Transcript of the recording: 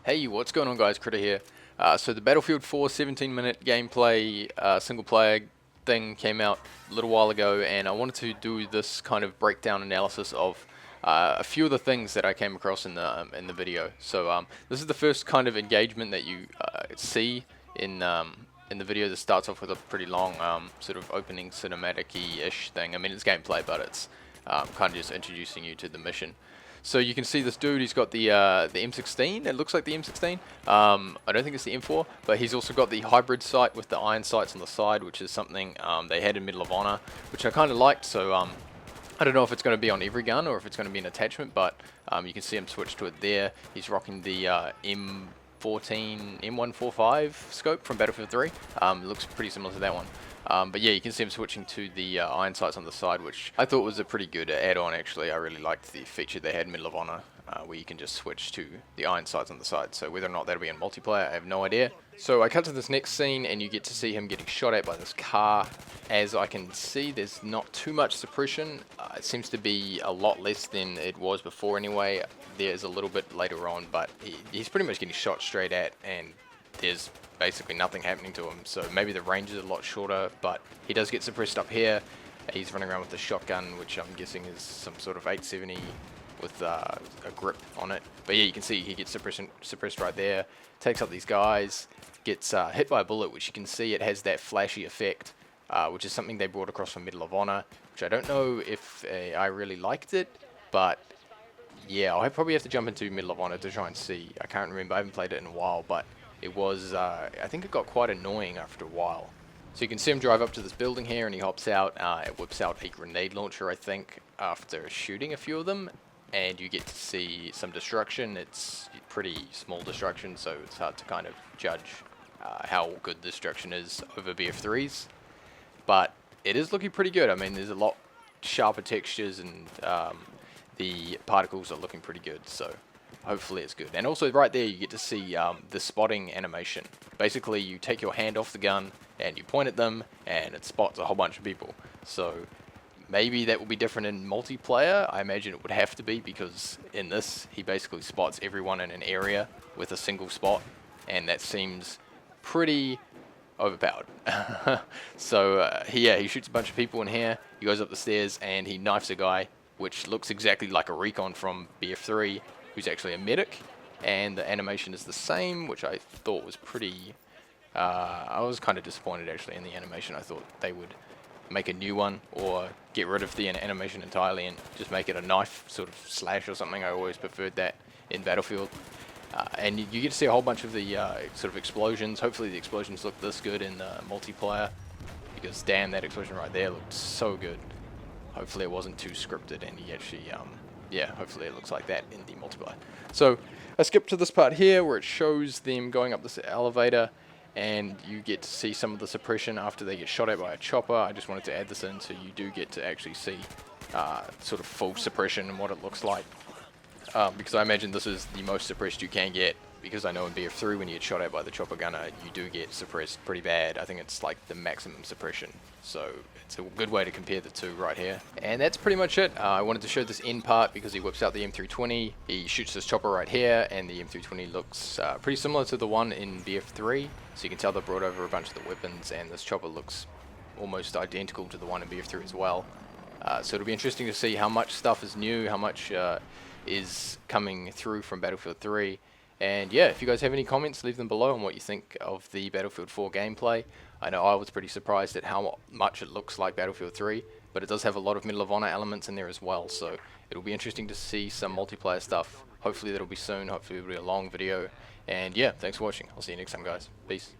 Hey, what's going on guys, Critter here. So the Battlefield 4 17-minute gameplay single player thing came out a little while ago, and I wanted to do this kind of breakdown analysis of a few of the things that I came across in the video. So this is the first kind of engagement that you see in the video. That starts off with a pretty long sort of opening cinematic-y-ish thing. I mean, it's gameplay, but it's kind of just introducing you to the mission. So you can see this dude, he's got the M16, it looks like the M16, I don't think it's the M4, but he's also got the hybrid sight with the iron sights on the side, which is something they had in Medal of Honor, which I kind of liked. So I don't know if it's going to be on every gun or if it's going to be an attachment, but you can see him switch to it there. He's rocking the M145 scope from Battlefield 3, looks pretty similar to that one. But yeah, you can see him switching to the iron sights on the side, which I thought was a pretty good add-on actually. I really liked the feature they had in Medal of Honor, where you can just switch to the iron sights on the side. So whether or not that'll be in multiplayer, I have no idea. So I cut to this next scene and you get to see him getting shot at by this car. As I can see, there's not too much suppression. It seems to be a lot less than it was before anyway. There's a little bit later on, but he's pretty much getting shot straight at, and there's basically nothing happening to him. So maybe the range is a lot shorter, but he does get suppressed up here. He's running around with the shotgun, which I'm guessing is some sort of 870 with a grip on it. But yeah, you can see he gets suppressed right there, takes up these guys, gets hit by a bullet, which you can see it has that flashy effect, which is something they brought across from Medal of Honor, which I don't know if I really liked it, but yeah, I'll probably have to jump into Medal of Honor to try and see. I can't remember, I haven't played it in a while, but it was, I think it got quite annoying after a while. So you can see him drive up to this building here and he hops out, it whips out a grenade launcher I think, after shooting a few of them, and you get to see some destruction. It's pretty small destruction, so it's hard to kind of judge how good the destruction is over BF3s, but it is looking pretty good. I mean, there's a lot sharper textures and the particles are looking pretty good, so hopefully it's good. And also right there you get to see the spotting animation. Basically you take your hand off the gun and you point at them and it spots a whole bunch of people. So maybe that will be different in multiplayer. I imagine it would have to be, because in this he basically spots everyone in an area with a single spot, and that seems pretty overpowered. So he shoots a bunch of people in here, he goes up the stairs and he knifes a guy, which looks exactly like a recon from BF3, who's actually a medic, and the animation is the same, which I thought was pretty, I was kind of disappointed actually in the animation. I thought they would make a new one or get rid of the animation entirely and just make it a knife sort of slash or something. I always preferred that in Battlefield. And you get to see a whole bunch of the sort of explosions. Hopefully the explosions look this good in multiplayer, because damn, that explosion right there looked so good. Hopefully it wasn't too scripted and he actually, yeah, hopefully it looks like that in the multiplayer. So I skipped to this part here where it shows them going up this elevator and you get to see some of the suppression after they get shot at by a chopper. I just wanted to add this in so you do get to actually see sort of full suppression and what it looks like. Because I imagine this is the most suppressed you can get, because I know in BF3 when you get shot at by the chopper gunner you do get suppressed pretty bad. I think it's like the maximum suppression, so it's a good way to compare the two right here. And that's pretty much it. I wanted to show this end part because he whips out the M320, he shoots this chopper right here, and the M320 looks pretty similar to the one in BF3, so you can tell they brought over a bunch of the weapons, and this chopper looks almost identical to the one in BF3 as well. So it'll be interesting to see how much stuff is new, how much is coming through from Battlefield 3. And yeah, if you guys have any comments, leave them below on what you think of the Battlefield 4 gameplay. I know I was pretty surprised at how much it looks like Battlefield 3, but it does have a lot of Medal of Honor elements in there as well, so it'll be interesting to see some multiplayer stuff. Hopefully that'll be soon, hopefully it'll be a long video. And yeah, thanks for watching. I'll see you next time guys. Peace.